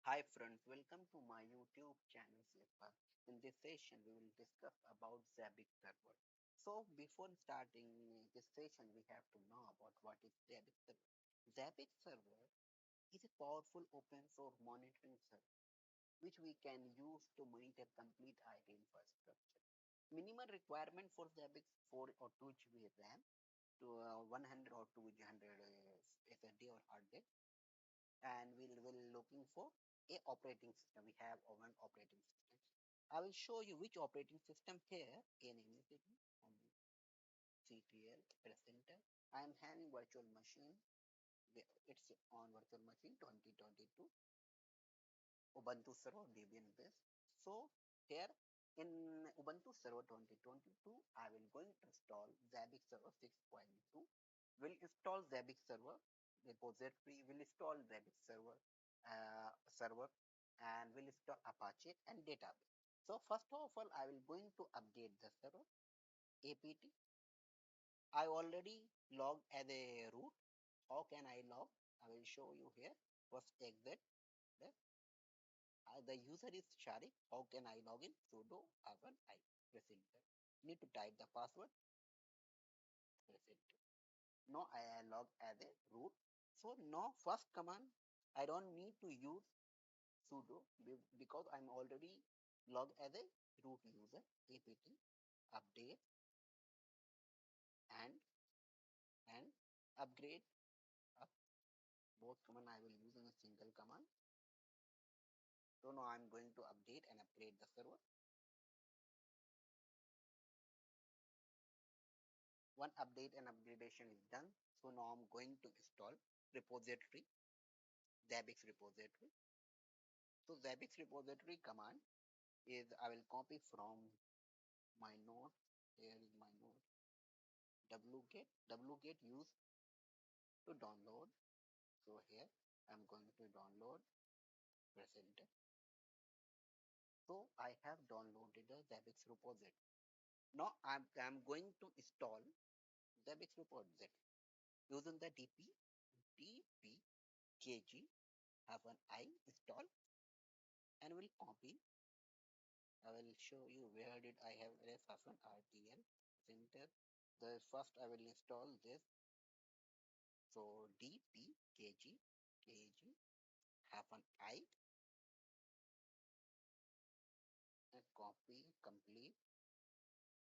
Hi friends, welcome to my YouTube channel Slipper. In this session, we will discuss about Zabbix server. So before starting this session, we have to know about what is Zabbix server. Zabbix server is a powerful open source monitoring server which we can use to monitor complete IT infrastructure. Minimal requirement for Zabbix 4 or 2 GB RAM to 100 or 200 SSD or hard disk, and we'll looking for a operating system. We have one operating system. I will show you which operating system here in immediately on CTL presenter. I am having virtual machine. It's on virtual machine 2022 Ubuntu server Debian base. So here in Ubuntu server 2022, I will going to install Zabbix server 6.2. Will install Zabbix server repository. Will install Zabbix server and will install Apache and database. So first of all, I will going to update the server apt. I already logged as a root. How can I log? I will show you here. First exit. The user is shariq. How can I log in? Sudo I press enter. Need to type the password. Press enter. Now I log as a root. So now first command I don't need to use sudo because I'm already logged as a root user. Apt update and and upgrade up. Both command I will use in a single command. So now I'm going to update and upgrade the server. One update and upgradation is done. So now I'm going to install repository, Zabbix repository. So Zabbix repository command is I will copy from my node. Here is my node. Wget used to download. So here I'm going to download present. So I have downloaded the Zabbix repository. Now I'm going to install Zabbix repository using the dpkg have an I install and will copy. I will show you where did I have ref hyphen rtl center. The first I will install this. So dpkg hyphen I and copy complete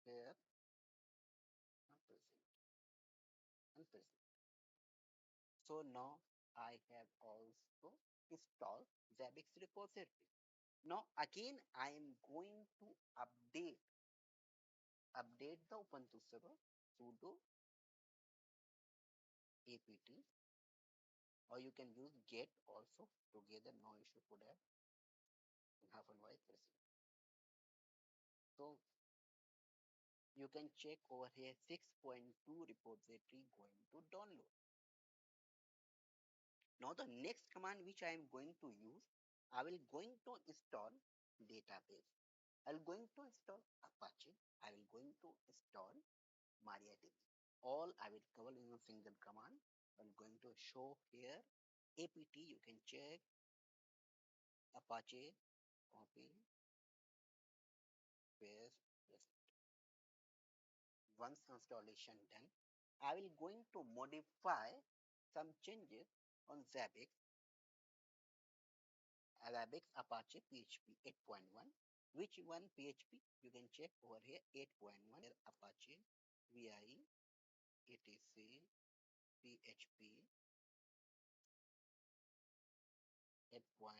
here and present and present. So now I have also installed Zabbix repository. Now again I am going to update the Ubuntu server sudo apt, or you can use get also together, no issue for that. And half and y present. So you can check over here 6.2 repository going to download. Now the next command which I am going to use, I will going to install database. I will going to install Apache. I will going to install MariaDB. All I will cover in a single command. I'm going to show here apt. You can check Apache, copy, paste. Once installation done, I will going to modify some changes on Zabbix Apache PHP 8.1. Which one PHP? You can check over here 8.1. Here Apache VI etc PHP 8.1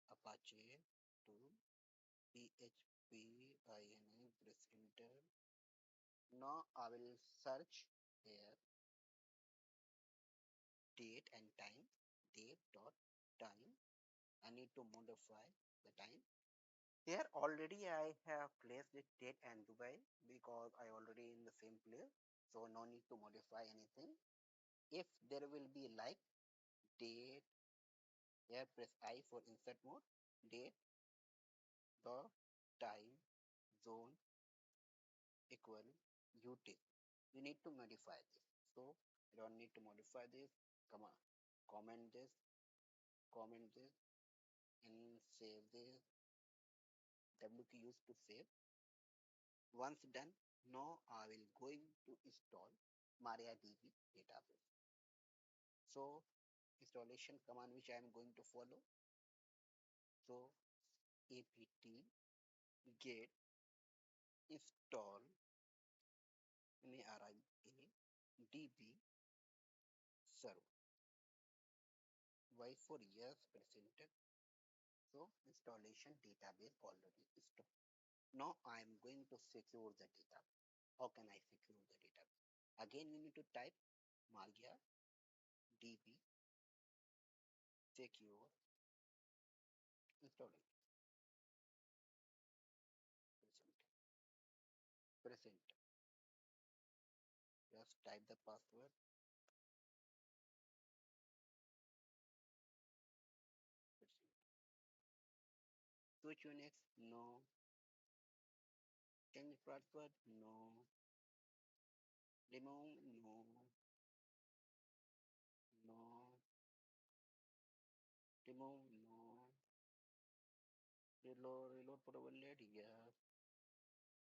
Apache 2 PHP INI press enter. Now I will search here date and time. Date dot time. I need to modify the time. Here already I have placed the date and Dubai because I already in the same place. So no need to modify anything. If there will be like date, here press I for insert mode. Date, the time, zone equal UT. You need to modify this. So I don't need to modify this. Come on, comment this, comment this and save this. W key used to save. Once done, now I will going to install MariaDB database. So installation command which I am going to follow. So apt-get install MariaDB server. Y for yes presented. So installation database already installed. Now I am going to secure the data. How can I secure the database? Again, you need to type MariaDB secure installation. Present. Present. Just type the password. Present. Switch Unix? No. Change password? No. Remove? No. No. Remove? No. Reload properly? Yes.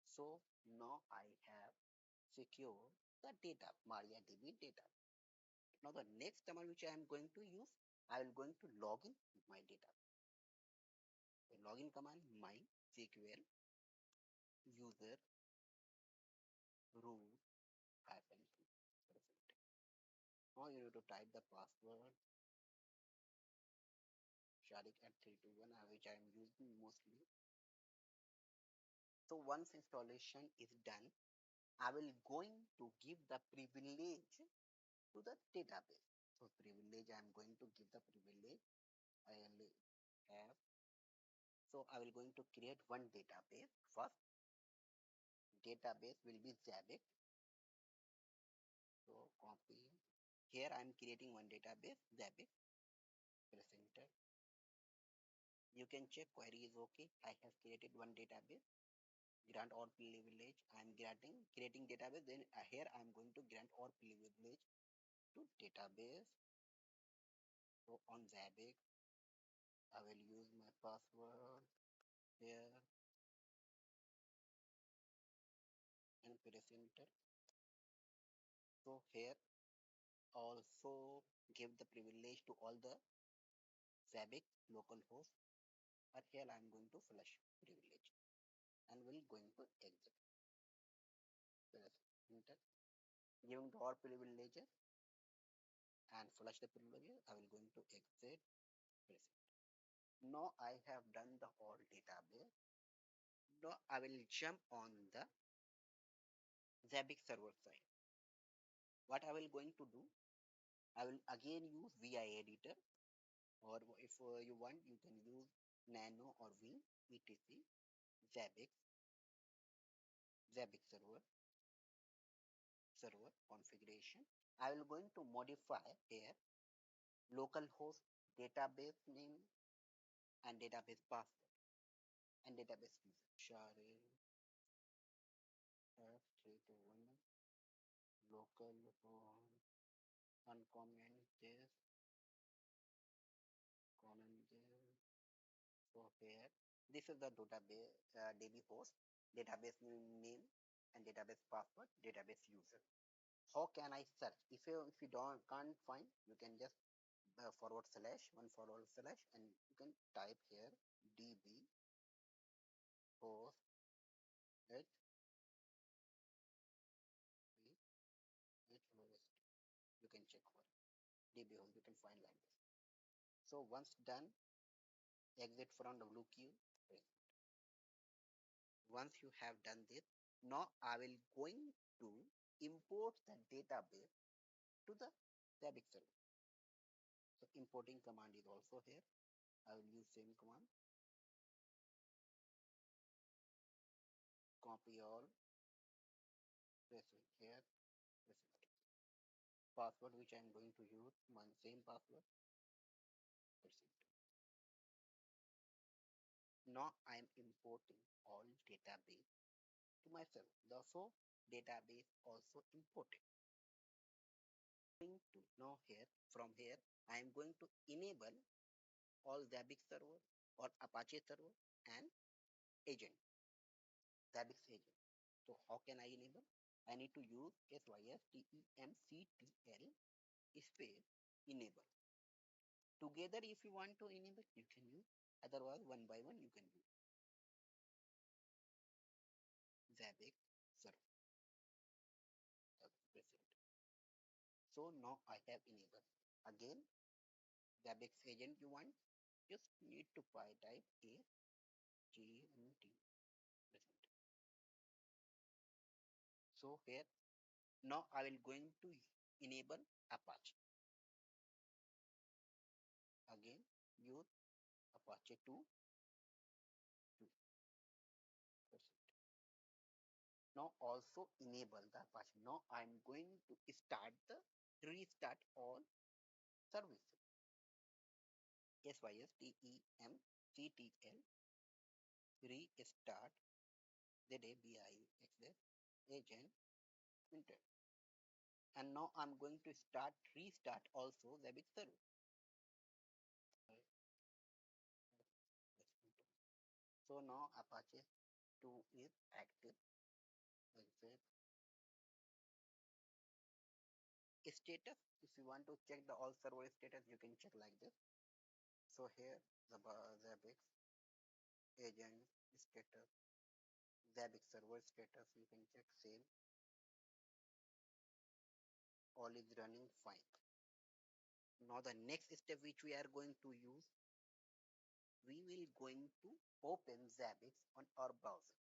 So now I have secure the data, MariaDB data. Now the next command which I am going to use, I will going to log in with my data. The login command MySQL user root hyphen present. Now you need to type the password shariq at 321 which I am using mostly. So once installation is done, I will going to give the privilege to the database. So privilege I am going to give the privilege I will have. So I will going to create one database. First database will be Zabbix. So copy. Here I am creating one database Zabbix. Press enter. You can check query is okay. I have created one database. Grant or privilege. I am creating database. Then here I am going to grant or privilege to database. So on Zabbix, I will use my password here and press enter. So here also give the privilege to all the Zabbix local host. But here I am going to flush privilege and will going to exit. Press enter. Giving the all privileges and flush the privileges. I will going to exit. Press it. Now I have done the all database. Now I will jump on the Zabbix server side. What I will going to do? I will again use VI editor, or if you want, you can use Nano or Win etc. Zabbix Zabbix server configuration. I will going to modify here localhost database name and database password and database user. Share F321 localhost uncomment this comment this. So here this is the database DB host, database name and database password, database user. How can I search? If you don't can't find, you can just forward slash one forward slash and you can type here DB host h lowest. You can check for DB host. You can find like this. So once done, exit from WQ. Once you have done this, now I will going to import the database to the Zabbix server. So importing command is also here. I will use same command. Copy all. Press it here. Press it. Password which I am going to use one same password. Press it. Now I am importing all database to myself. So database also imported. Going to now here from here I am going to enable all Zabbix server or Apache server and agent, Zabbix agent. So how can I enable? I need to use SYSTEMCTL space enable. Together, if you want to enable, you can use. Otherwise, one by one, you can use Zabbix server. Present. So now I have enabled. Again, Zabbix agent you want, just need to type AGNT present. So here, now I will going to enable Apache. Again, use Apache 2%. Now also enable the Apache. Now I'm going to start the restart all services. SYSTEMCTL restart ZABIX agent enter. And now I'm going to restart also Zabbix server. So now Apache 2 is active. Exit status. If you want to check the all server status, you can check like this. So here the Zabbix agent status, Zabbix server status, you can check same. All is running fine. Now the next step which we are going to use, we will going to open Zabbix on our browser.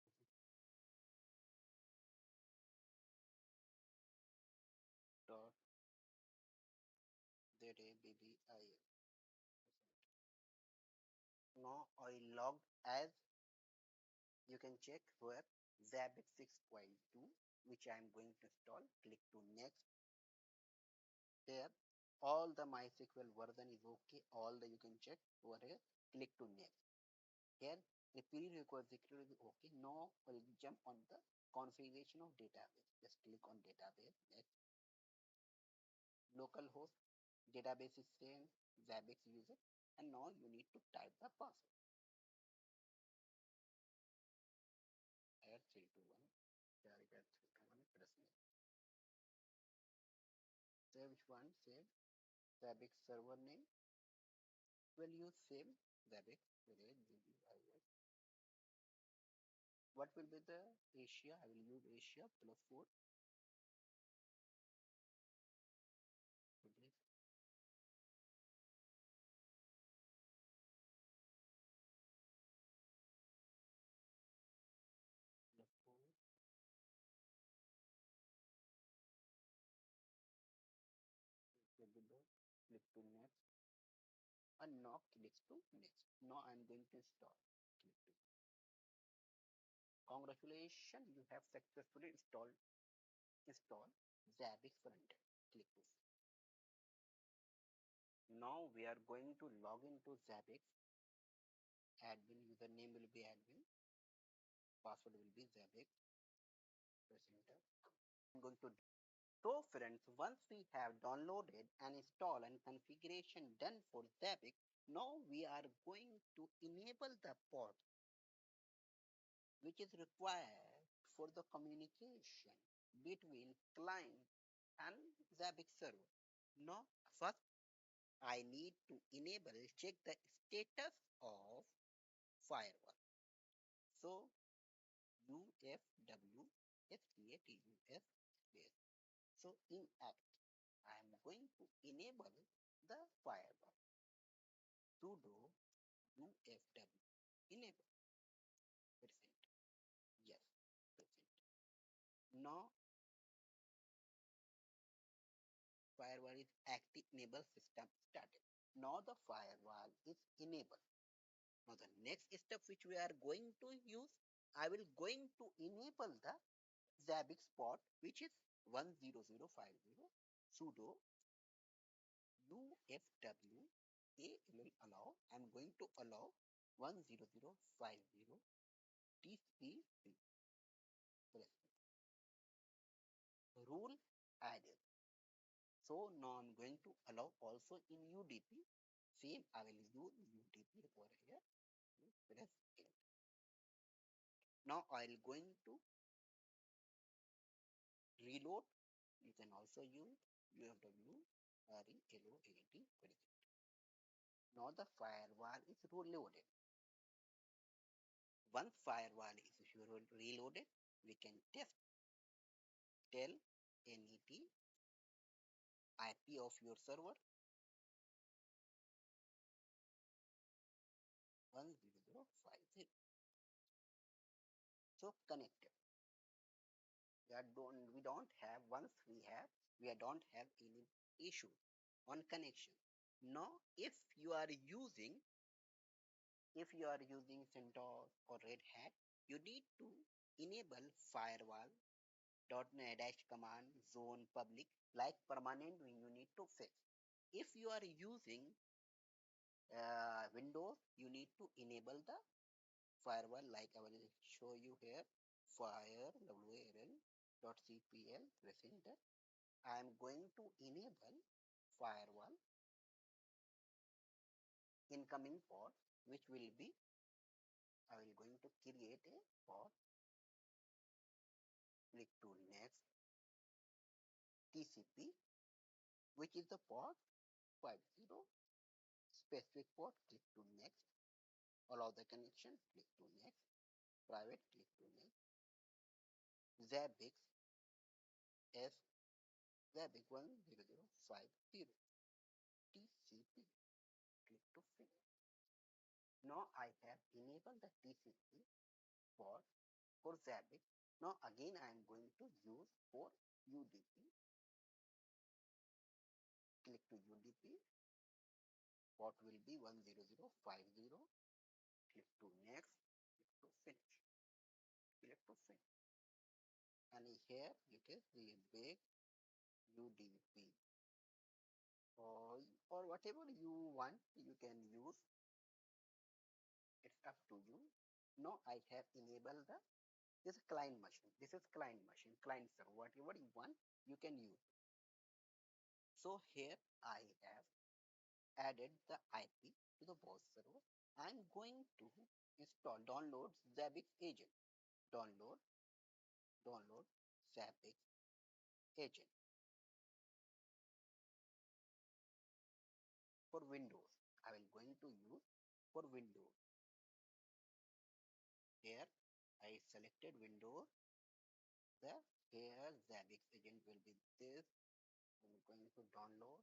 Dot ZABBIN. Now I logged as you can check where Zabbix 6.2 which I am going to install. Click to next. Here all the MySQL version is okay. All the you can check over here. Click to next. Here the prerequisite is okay. Now we'll jump on the configuration of database. Just click on database. Next. Localhost database is same. Zabbix user. And now you need to type the password. Add 321. Shariq 321. Press next. Save which one? Save Zabbix server name. We'll use same Zabbix. What will be the Asia? I will use Asia plus 4. Plus 4. Will be the click to next. And now clicks to next. Now I'm going to install. Click to. Congratulations, you have successfully installed Zabbix frontend. Click to. Now we are going to log into Zabbix. Admin username will be admin. Password will be Zabbix. Press enter. I'm going to. So friends, once we have downloaded and installed and configuration done for Zabbix, now we are going to enable the port which is required for the communication between client and Zabbix server. Now, first I need to check the status of firewall. So, UFW STATUS space. So, in apt, I am going to enable the firewall. Sudo UFW enable. Present. Yes. Present. Now firewall is active enable system started. Now the firewall is enabled. Now the next step which we are going to use, I will going to enable the Zabbix port which is 10050 sudo UFW allow. I'm going to allow 10050 TCP rule added. So now I'm going to allow also in UDP Same, I will use UDP over here. Press it. Now I'll going to reload. You can also use UFW RELOAD. Now the firewall is reloaded. Once firewall is reloaded, we can tell NET IP of your server 10050. So connected. We don't have once we don't have any issue on connection. Now if you are using CentOS or Red Hat, you need to enable firewall .NET command zone public like permanent you need to fix. If you are using Windows, you need to enable the firewall like I will show you here. Fire warl.cpl press enter. I am going to enable firewall incoming port, which will be I will going to create a port. Click to next. TCP, which is the port 50 specific port. Click to next. Allow the connection. Click to next. Private. Click to next. Zabbix S Zabbix 10050 TCP. Click to finish. Now I have enabled the TCP port for Zabbix. Now again I am going to use for UDP. Click to UDP. Port will be 10050. Click to next. Click to finish. Click to finish. And here you can see a big UDP or whatever you want you can use. It's up to you. Now I have enabled the this client machine. This is client machine, client server. Whatever you want, you can use. So here I have added the IP to the boss server. I'm going to download Zabbix agent. Download, download Zabbix agent for Windows. I will going to use for Windows. Here I selected Windows. The here Zabbix agent will be this. I'm going to download.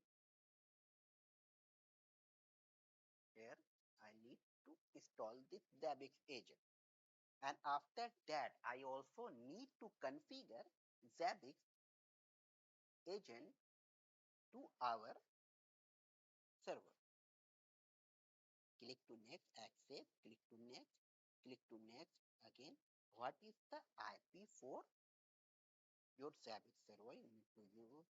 Here I need to install this Zabbix agent. And after that, I also need to configure Zabbix agent to our server. Click to next, accept, click to next, click to next again. What is the IP for your Zabbix server? You need to use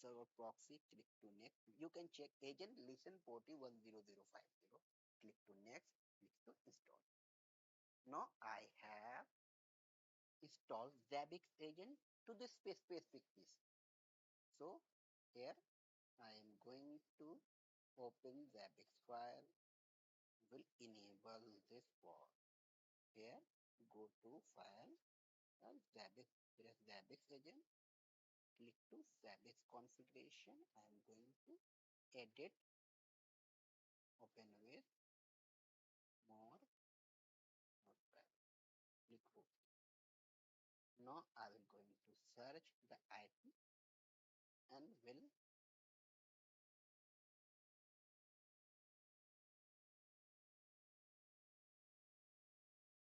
server proxy, click to next. You can check agent listen port 10050. Click to next, click to install. Now I have installed Zabbix agent to this specific piece. So here I am going to open Zabbix file, will enable this port. Here go to file and Zabbix, press Zabbix agent, click to Zabbix configuration. I am going to edit, open with more, notepad, click OK. Now I will going to search the IP and will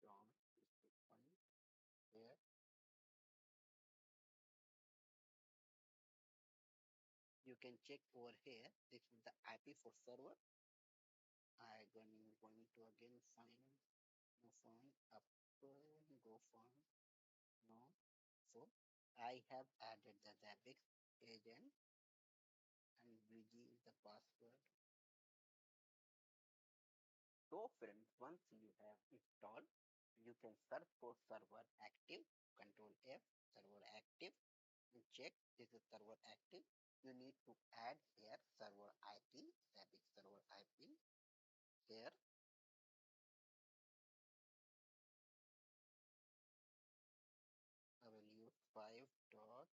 from this point here. You can check over here. This is the IP for server. I going to again find no find up go find no. So I have added the Zabbix agent and VG is the password. So friends, once you have installed, you can search for server active Control F, server active, and check this is server active. You need to add here server IP, Zabbix server IP. Here I will use 5 dot,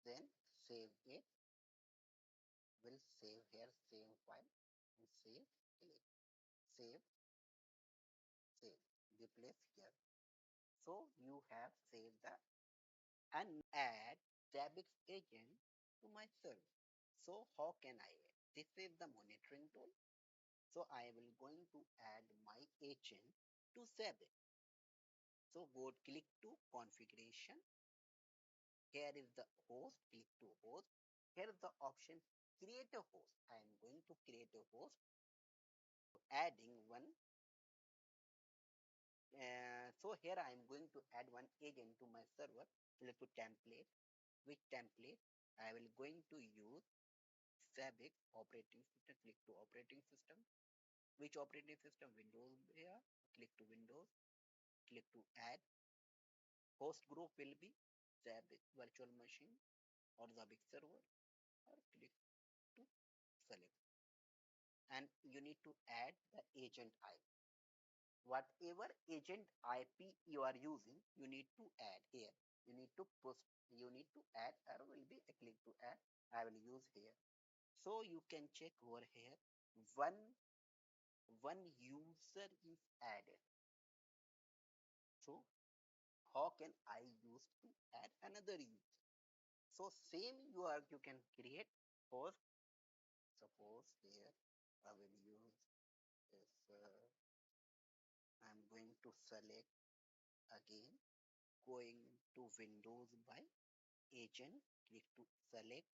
then save it. Will save here, save file, and save, click, save, save, replace here. So you have saved the and add Zabbix agent to my server. So how can I add? This is the monitoring tool. So I will going to add my agent to Zabbix. So go click to configuration. Here is the host, click to host. Here is the option create a host. I am going to create a host, adding one. So here I am going to add one agent to my server. Click to template. Which template? I will going to use Zabbix operating system. Click to operating system. Which operating system? Windows here. Click to Windows. Click to add. Host group will be Zabbix virtual machine or Zabbix server. Or click to select. And you need to add the agent IP. Whatever agent IP you are using, you need to add here. You need to push. You need to add. Or will be a click to add. I will use here. So you can check over here. One one user is added. So how can I use to add another user? So same you can create host. Suppose here I will use this. I'm going to select again. Going to Windows by agent. Click to select.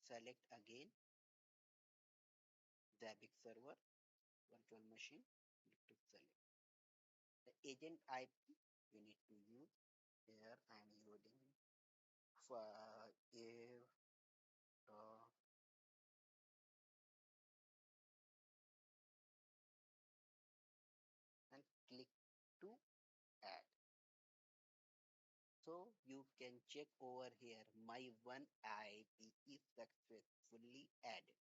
Select again Zabbix server virtual machine. Click to select the agent IP you need to use. Here I am using for if and click to add. So you can check over here. My one IP is successfully added.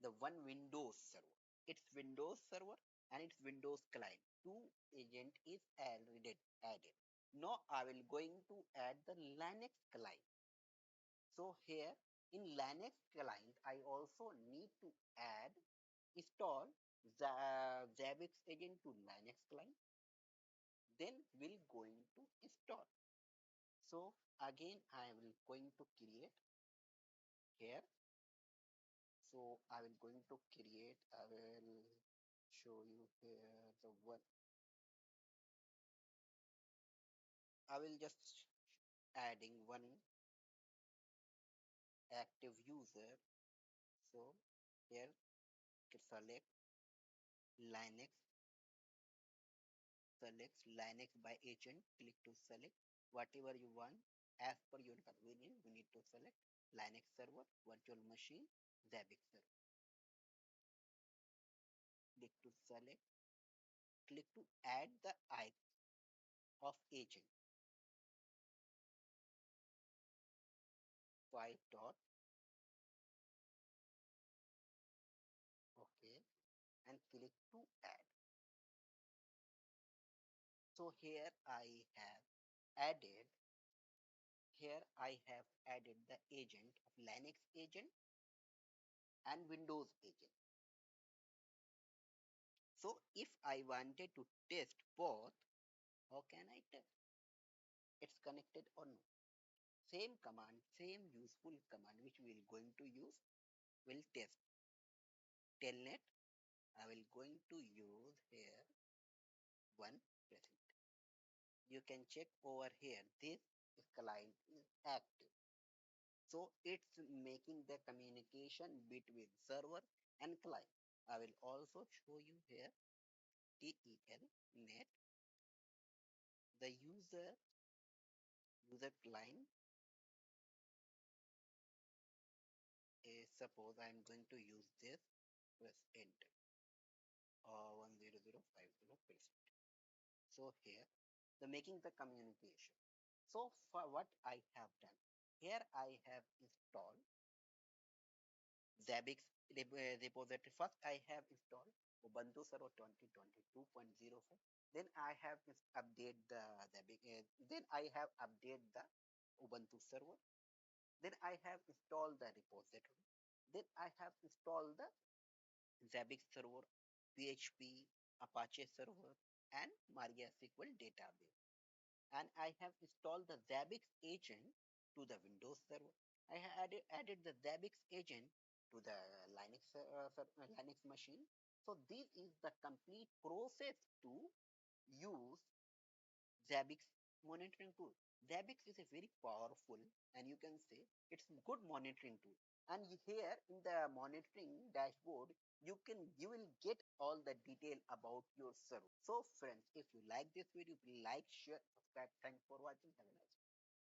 The one Windows server. It's Windows server and it's Windows client. Two agent is already added. Now I will going to add the Linux client. So here in Linux client, I also need to add install Zabbix agent to Linux client. Then we'll going to install. So again, I will going to create here. So I will going to create. I will show you here the one. I will just adding one active user. So here select Linux. Select Linux by agent. Click to select whatever you want as per your convenience. We need to select Linux server, virtual machine, Zabbix server. Click to select. Click to add the IP of agent 5 dot. Okay, and click to add. So here I have added the agent of Linux agent and Windows agent. So if I wanted to test both, how can I test? It's connected or no? Same command, same useful command which we will going to use will test. Telnet, I will going to use here one present. You can check over here. This client is active. So it's making the communication between server and client. I will also show you here TEL net, the user client is suppose I am going to use this, press enter 10050%. So here the making the communication. So for what I have done, here I have installed Zabbix repository. First, I have installed Ubuntu Server 2022.04. Then I have update the Zabbix. Then I have update the Ubuntu Server. Then I have installed the repository. Then I have installed the Zabbix Server, PHP, Apache Server, and MariaSQL database. And I have installed the Zabbix agent to the Windows Server. I have added the Zabbix agent to the Linux machine. So this is the complete process to use Zabbix monitoring tool. Zabbix is a very powerful and you can say it's good monitoring tool. And here in the monitoring dashboard, you will get all the detail about your server. So friends, if you like this video, please like, share, subscribe. Thanks for watching. Have a nice